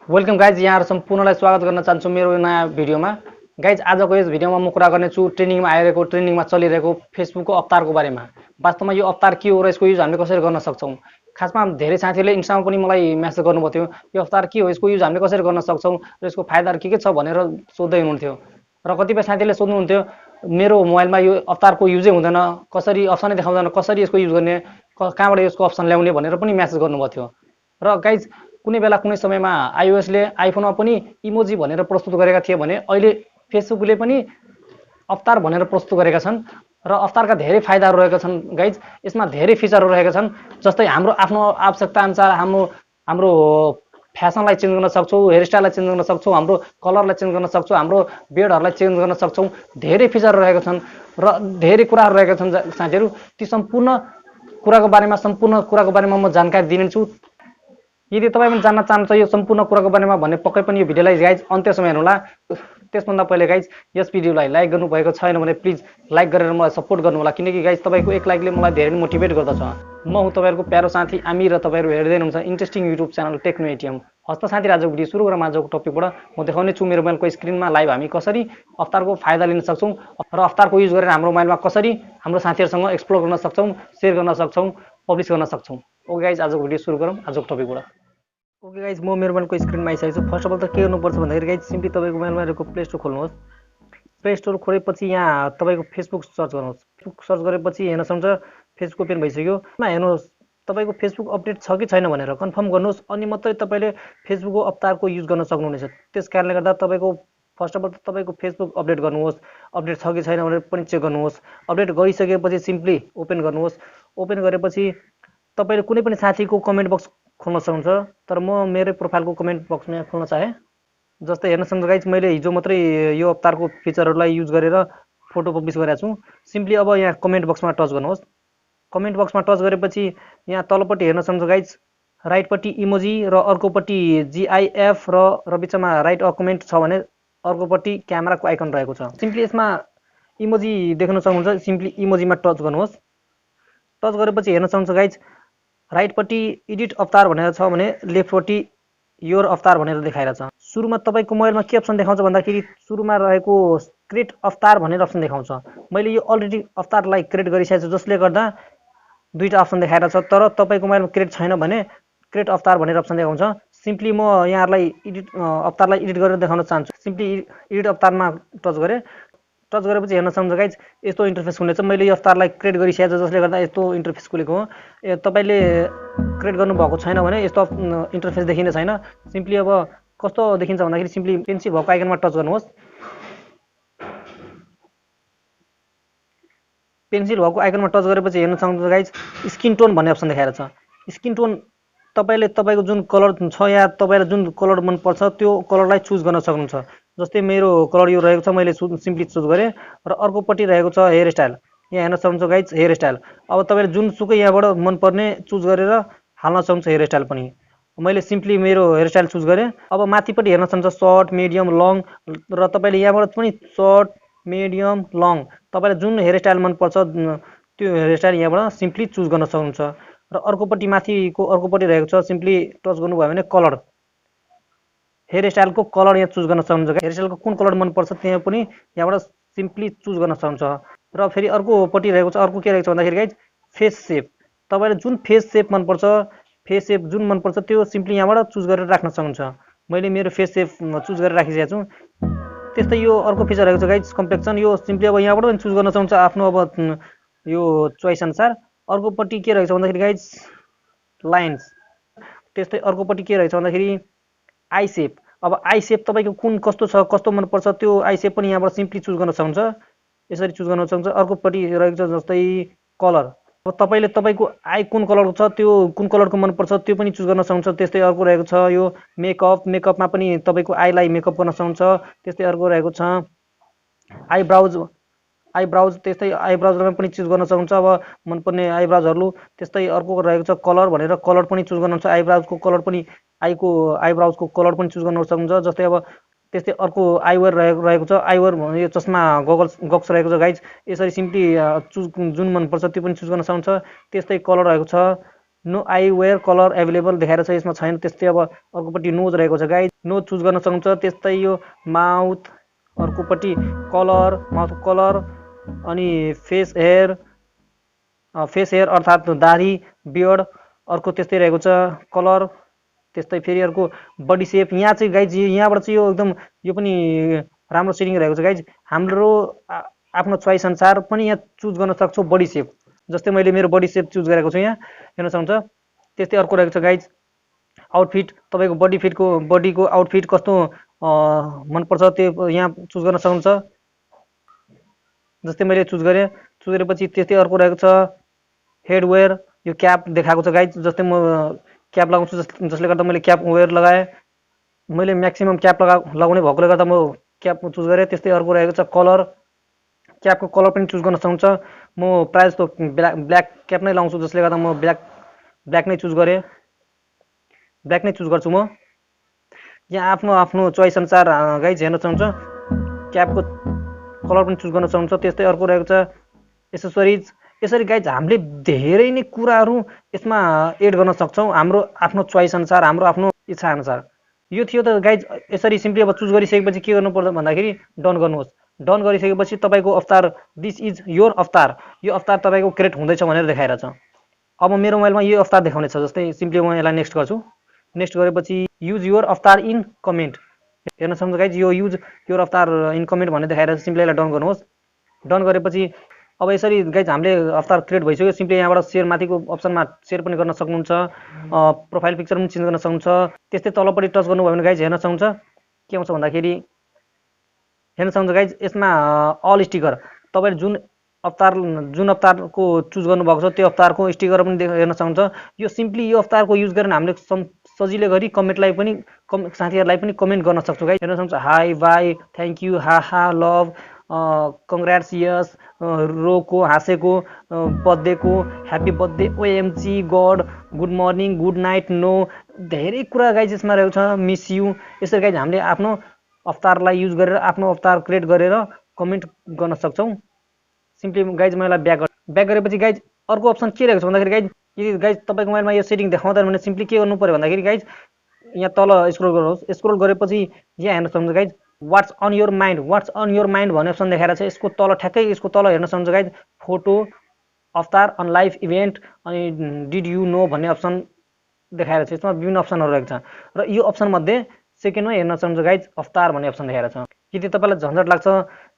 Welcome guys, यहाँहरु सम्पूर्णलाई स्वागत गर्न चाहन्छु मेरो नयाँ भिडियोमा। गाइज, आजको यस भिडियोमा म कुरा गर्ने छु ट्रेनिङमा आइरहेको ट्रेनिङमा चलिरहेको फेसबुकको अवतारको बारेमा। वास्तवमा यो अवतार के हो र यसको युज हामीले कसरी गर्न सक्छौं। खासमा धेरै साथीहरूले इन्स्टामा पनि मलाई मेसेज गर्नुभएको थियो, यो अवतार के हो, यसको युज हामीले कसरी गर्न सक्छौं र यसको फाइदाहरु के छ भनेर सोध्दै हुनुहुन्थ्यो। र कतिपय साथीहरूले सोध्नुहुन्थ्यो मेरो मोबाइलमा यो अवतारको युजै हुँदैन, कसरी अप्सनै देखाउँदैन, कसरी यसको युज गर्ने, कहाँबाट यसको अप्सन ल्याउने भनेर पनि मेसेज गर्नुभएको थियो। र गाइज, कुनै बेला कुनै समयमा आइओएसले आइफोनमा पनि इमोजी भनेर प्रस्तुत गरेका थिए भने अहिले फेसबुकले पनि अवतार भनेर प्रस्तुत गरेका छन् र अवतारका धेरै फाइदाहरू रहेका छन्। गाइज, यसमा धेरै फिचरहरू रहेका छन्, जस्तै हाम्रो आफ्नो आवश्यकता अनुसार हाम्रो फ्यासनलाई चेन्ज गर्न सक्छौँ, हेयरस्टाइललाई चेन्ज गर्न सक्छौँ, हाम्रो कलरलाई चेन्ज गर्न सक्छौँ, हाम्रो बेडहरूलाई चेन्ज गर्न सक्छौँ। धेरै फिचरहरू रहेका छन् र धेरै कुराहरू रहेका छन् साथीहरू। ती सम्पूर्ण कुराको बारेमा म जानकारी दिनेछु। यदि तपाईँ पनि जान्न चाहनुहुन्छ यो सम्पूर्ण कुराको बारेमा भने पक्कै पनि यो भिडियोलाई गाइज अन्त्यसम्म हेर्नुहोला। त्यसभन्दा पहिले गाइज, यस भिडियोलाई लाइक गर्नुभएको छैन भने प्लिज लाइक गरेर मलाई सपोर्ट गर्नुहोला, किनकि गाइज तपाईँको एक लाइकले मलाई धेरै मोटिभेट गर्दछ। म हुँ तपाईँहरूको प्यारो साथी आमिर र तपाईँहरू हेर्दै हुनुहुन्छ interesting YouTube channel techno ATM. हस्त साथी, आजको भिडियो सुरु गरौँ। आजको टपिकबाट म देखाउने छु मेरो मोबाइलको स्क्रिनमा लाइभ हामी कसरी अवतारको फाइदा लिन सक्छौँ र अवतारको युज गरेर हाम्रो मोबाइलमा कसरी हाम्रो साथीहरूसँग एक्सप्लोर गर्न सक्छौँ, सेयर गर्न सक्छौँ, पब्लिस गर्न सक्छौँ। ओके गाइज, आजको भिडियो सुरु गरौँ आजको टपिकबाट। ओके गाइज, म मेरो मोबाइलको स्क्रिनमा आइसकेको छु। फर्स्ट अफ अल त के गर्नुपर्छ भन्दाखेरि गाइज, सिम्पली तपाईँको मोबाइलमा रहेको प्ले स्टोर खोल्नुहोस्। प्ले स्टोर खोलेपछि यहाँ तपाईँको फेसबुक सर्च गर्नुहोस्। फेसबुक सर्च गरेपछि हेर्न सक्नुहुन्छ फेसबुक ओपन भइसक्यो। हेर्नुहोस् तपाईँको फेसबुक अपडेट छ कि छैन भनेर कन्फर्म गर्नुहोस्, अनि मात्रै तपाईँले फेसबुकको अवतारको युज गर्न सक्नुहुनेछ। त्यस कारणले गर्दा तपाईँको फर्स्ट अफ अल त तपाईँको फेसबुक अपडेट गर्नुहोस्। अपडेट छ कि छैन भनेर पनि चेक गर्नुहोस्। अपडेट गरिसकेपछि सिम्पली ओपन गर्नुहोस्। ओपन गरेपछि तपाईँले कुनै पनि साथीको कमेन्ट बक्स खोल्न सक्नुहुन्छ, तर म मेरै प्रोफाइलको कमेन्ट बक्समा खोल्न चाहेँ। जस्तै हेर्न सक्नुहुन्छ गाइज, मैले हिजो मात्रै यो अवतारको फिचरहरूलाई युज गरेर फोटो पब्लिस गरेको छु। सिम्पली अब यहाँ कमेन्ट बक्समा टच गर्नुहोस्। कमेन्ट बक्समा टच गरेपछि यहाँ तलपट्टि हेर्न सक्नुहुन्छ गाइज, राइटपट्टि इमोजी र अर्कोपट्टि जिआइएफ र बिचमा राइट अ कमेन्ट छ भने अर्कोपट्टि क्यामेराको आइकन रहेको छ। सिम्पली यसमा इमोजी देख्न सक्नुहुन्छ, सिम्पली इमोजीमा टच गर्नुहोस्। टच गरेपछि हेर्न सक्नुहुन्छ गाइज, राइटपट्टि एडिट अवतार भनेर छ भने लेफ्टपट्टि योर अवतार भनेर देखाइरहेको छ। सुरुमा तपाईँको मोबाइलमा के अप्सन देखाउँछ भन्दाखेरि सुरुमा रहेको क्रिएट अवतार भनेर अप्सन देखाउँछ। मैले यो अलरेडी अवतारलाई क्रिएट गरिसकेको छु, जसले गर्दा दुईवटा अप्सन देखाइरहेको छ। तर तपाईँको मोबाइलमा क्रिएट छैन भने क्रिएट अवतार भनेर अप्सन देखाउँछ। सिम्पली म यहाँहरूलाई अवतारलाई एडिट गरेर देखाउन चाहन्छु। सिम्पली एडिट अवतारमा टच गरेँ। टच गरेपछि हेर्न सक्नुहुन्छ गाइज, यस्तो इन्टरफेस हुनेछ। मैले यो अवतारलाई क्रिएट गरिसकेको छु, जसले गर्दा यस्तो इन्टरफेस खुलेको हो। तपाईँले क्रिएट गर्नुभएको छैन भने यस्तो इन्टरफेस देखिने छैन। सिम्पली अब कस्तो देखिन्छ भन्दाखेरि सिम्पली पेन्सिल भएको आइकनमा टच गर्नुहोस्। पेन्सिल भएको आइकनमा टच गरेपछि हेर्न सक्नुहुन्छ गाइज, स्किन टोन भन्ने अप्सन देखाइरहेको छ। स्किन टोन तपाईँले तपाईँको जुन कलर छ या तपाईँलाई जुन कलर मनपर्छ त्यो कलरलाई चुज गर्न सक्नुहुन्छ। जस्तै मेरो कलर यो रहेको छ, मैले सिम्पली चुज गरेँ। र अर्कोपट्टि रहेको छ हेयर स्टाइल। यहाँ हेर्न सक्नुहुन्छ गाइज, हेयर स्टाइल। अब तपाईँले जुनसुकै यहाँबाट मनपर्ने चुज गरेर हाल्न सक्नुहुन्छ हेयर स्टाइल पनि। मैले सिम्पली मेरो हेयर स्टाइल चुज गरेँ। अब माथिपट्टि हेर्न सक्नुहुन्छ सर्ट, मिडियम, लङ, र तपाईँले यहाँबाट पनि सर्ट, मिडियम, लङ तपाईँलाई जुन हेयर स्टाइल मनपर्छ त्यो हेयर स्टाइल यहाँबाट सिम्पली चुज गर्न सक्नुहुन्छ। र अर्कोपट्टि माथिको अर्कोपट्टि रहेको छ, सिम्पली टच गर्नुभयो भने कलर, हेयर स्टाइलको कलर यहाँ चुज गर्न सक्नुहुन्छ। हेयर स्टाइलको कुन कलर मनपर्छ त्यहाँ पनि यहाँबाट सिम्पली चुज गर्न सक्नुहुन्छ। र फेरि अर्कोपट्टि रहेको छ, अर्को के रहेको छ भन्दाखेरि गाइज फेस सेप। तपाईँलाई जुन फेस सेप मनपर्छ, फेस सेप जुन मनपर्छ त्यो सिम्पली यहाँबाट चुज गरेर राख्न सक्नुहुन्छ। मैले मेरो फेस सेप चुज गरेर राखिसकेको छु। त्यस्तै यो अर्को फिचर रहेको छ गाइज कम्प्लेक्सन। यो सिम्पली अब यहाँबाट पनि चुज गर्न सक्नुहुन्छ आफ्नो अब यो चोइस अनुसार। अर्कोपट्टि के रहेछ भन्दाखेरि गाइज लाइन्स। त्यस्तै अर्कोपट्टि के रहेछ भन्दाखेरि आई सेप। अब आई सेप तपाईँको कुन कस्तो छ, कस्तो मनपर्छ त्यो आई सेप पनि यहाँबाट सिम्पली चुज गर्न सक्नुहुन्छ। यसरी चुज गर्न सक्नुहुन्छ। अर्कोपट्टि रहेको छ जस्तै कलर। अब तपाईँले तपाईँको आई कुन कलरको छ, त्यो कुन कलरको मनपर्छ त्यो पनि चुज गर्न सक्नुहुन्छ। त्यस्तै अर्को रहेको छ यो मेकअप। मेकअपमा पनि तपाईँको आईलाई मेकअप गर्न सक्नुहुन्छ। त्यस्तै अर्को रहेको छ आइब्राउज। आइब्राउज त्यस्तै आइब्राउजमा पनि चुज गर्न सक्नुहुन्छ अब मनपर्ने आइब्राउजहरू। त्यस्तै अर्को रहेको छ कलर भनेर, कलर पनि चुज गर्नुहुन्छ। आइब्राउजको कलर पनि आइब्राउजको कलर पनि चुज गर्न सक्नुहुन्छ। जस्तै अब त्यस्तै अर्को आइवेयर रहेको छ। आइवेयर यो चस्मा गक्स रहेको छ गाइज। यसरी सिम्पली चुज जुन मनपर्छ त्यो पनि चुज गर्न सक्नुहुन्छ। त्यस्तै कलर रहेको छ no I wear colour available देखाएर छ, यसमा छैन। त्यस्तै अब अर्कोपट्टि नोज रहेको छ गाइज, नोज चुज गर्न सक्नुहुन्छ। त्यस्तै यो माउथ, अर्कोपट्टि कलर, माउथ कलर, अनि फेस हेयर अर्थात् दाढी बियर्ड, अर्को त्यस्तै रहेको छ कलर। त्यस्तै फेरि अर्को बडी सेप। यहाँ चाहिँ गाइज यहाँबाट चाहिँ यो एकदम यो पनि राम्रो सेटिङ रहेको छ गाइज। हाम्रो आफ्नो चोइस अनुसार पनि यहाँ चुज गर्न सक्छौँ बडी सेप। जस्तै मैले मेरो बडी सेप चुज गरेको छु, यहाँ हेर्न सक्नुहुन्छ। त्यस्तै अर्को रहेको छ गाइज आउटफिट। तपाईँको बडीको आउटफिट कस्तो मनपर्छ त्यो यहाँ चुज गर्न सक्नुहुन्छ। जस्तै मैले चुज गरेपछि त्यस्तै अर्को रहेको छ हेडवेयर। यो क्याप देखाएको छ गाइज। जस्तै म क्याप लगाउँछु, जसले गर्दा मैले क्याप वेयर लगाएँ। मैले म्याक्सिमम क्याप लगाउने भएकोले गर्दा म क्याप चुज गरेँ। त्यस्तै अर्को रहेको छ कलर। क्यापको कलर पनि चुज गर्न सक्नुहुन्छ। म प्रायः जस्तो ब्ल्याक क्याप नै लाउँछु, जसले गर्दा म ब्ल्याक नै चुज गर्छु म। यहाँ आफ्नो आफ्नो चोइस अनुसार गाइज हेर्न सक्नुहुन्छ, क्यापको कलर पनि चुज गर्न सक्नुहुन्छ। त्यस्तै अर्को रहेको छ एसेसरिज। यसरी गाइज हामीले धेरै नै कुराहरू यसमा एड गर्न सक्छौँ हाम्रो आफ्नो चोइस अनुसार, हाम्रो आफ्नो इच्छा अनुसार। यो थियो त गाइज। यसरी सिम्पली अब चुज गरिसकेपछि के गर्नुपर्छ भन्दाखेरि डन गर्नुहोस्। डन गरिसकेपछि तपाईँको अवतार, दिस इज योर अवतार, यो अवतार तपाईँको क्रिएट हुँदैछ भनेर देखाइरहेछ। अब मेरो मोबाइलमा यो अवतार देखाउनेछ। जस्तै सिम्पली म यसलाई नेक्स्ट गर्छु। नेक्स्ट गरेपछि युज योर अवतार इन कमेन्ट, हेर्न सक्नुहुन्छ गाइज यो युज योर अवतार इन कमेन्ट भनेर देखाइरहेछ। सिम्पली यसलाई डन गर्नुहोस्। डन गरेपछि अब यसरी गाइज हामीले अवतार क्रिएट भइसक्यो। सिम्पली यहाँबाट सेयर, माथिको अप्सनमा सेयर पनि गर्न सक्नुहुन्छ, प्रोफाइल पिक्चर पनि चेन्ज गर्न सक्नुहुन्छ। त्यस्तै तलपट्टि टच गर्नुभयो भने गाइज हेर्न सक्नुहुन्छ के आउँछ भन्दाखेरि, हेर्न सक्नुहुन्छ गाइज यसमा अल स्टिकर, तपाईँले जुन अवतारको चुज गर्नुभएको छ त्यो अवतारको स्टिकर पनि हेर्न सक्नुहुन्छ। यो सिम्पली यो अवतारको युज गरेर हामीले सजिलै गरी कमेन्टलाई पनि साथीहरूलाई पनि कमेन्ट गर्न सक्छौँ गाइज। हेर्न सक्नुहुन्छ hi, bye, thank you, ha love, congrats, yes, रोको हाँसेको, बर्थडेको happy birthday, OMG, god, good morning, good night, no, धेरै कुरा गाइज यसमा रहेको छ, मिस यु। यसरी गाइज हामीले आफ्नो अवतारलाई युज गरेर, आफ्नो अवतार क्रिएट गरेर कमेन्ट गर्न सक्छौँ। सिम्पली गाइज म यसलाई ब्याक गरेपछि गाइज अर्को अप्सन के रहेको छ भन्दाखेरि गाइज, यदि गाइज तपाईँको मोबाइलमा यो सेटिङ देखाउँदैन भने सिम्पली के गर्नु पर्यो भन्दाखेरि गाइज यहाँ तल स्क्रोल गर्नुहोस्। स्क्रोल गरेपछि यहाँ हेर्न सक्नुहुन्छ guys what's on your mind भन्ने अप्सन देखाएर छ। यसको तल ठ्याक्कै यसको तल हेर्न सक्नुहुन्छ guys photo, avatar, on live event, अनि डिड यु नो भन्ने अप्सन देखाएर छ। यसमा विभिन्न अप्सनहरू रहेको छ र यो अप्सन मध्ये सेकेन्डमा हेर्न सक्नुहुन्छ गाइज अवतार भन्ने अप्सन देखाएर छ। यदि तपाईँलाई झन्झट लाग्छ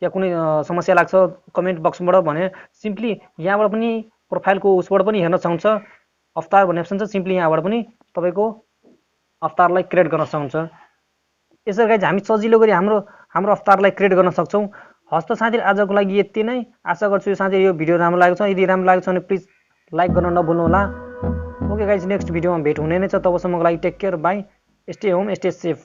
या कुनै समस्या लाग्छ कमेन्ट बक्सबाट भने सिम्पली यहाँबाट पनि प्रोफाइलको उसबाट पनि हेर्न सक्नुहुन्छ। अवतार भन्ने अप्सन छ, सिम्पली यहाँबाट पनि तपाईँको अवतारलाई क्रिएट गर्न सक्नुहुन्छ। यसरी गाइज हामी सजिलो गरी हाम्रो अवतारलाई क्रिएट गर्न सक्छौँ। हस् त साथी, आजको लागि यति नै। आशा गर्छु साथी यो भिडियो राम्रो लागेको छ। यदि राम्रो लागेको छ भने प्लिज लाइक गर्न नभुल्नुहोला। ओके गाइज, नेक्स्ट भिडियोमा भेट हुने नै छ। तबसम्मको लागि take care, bye, stay home, stay safe.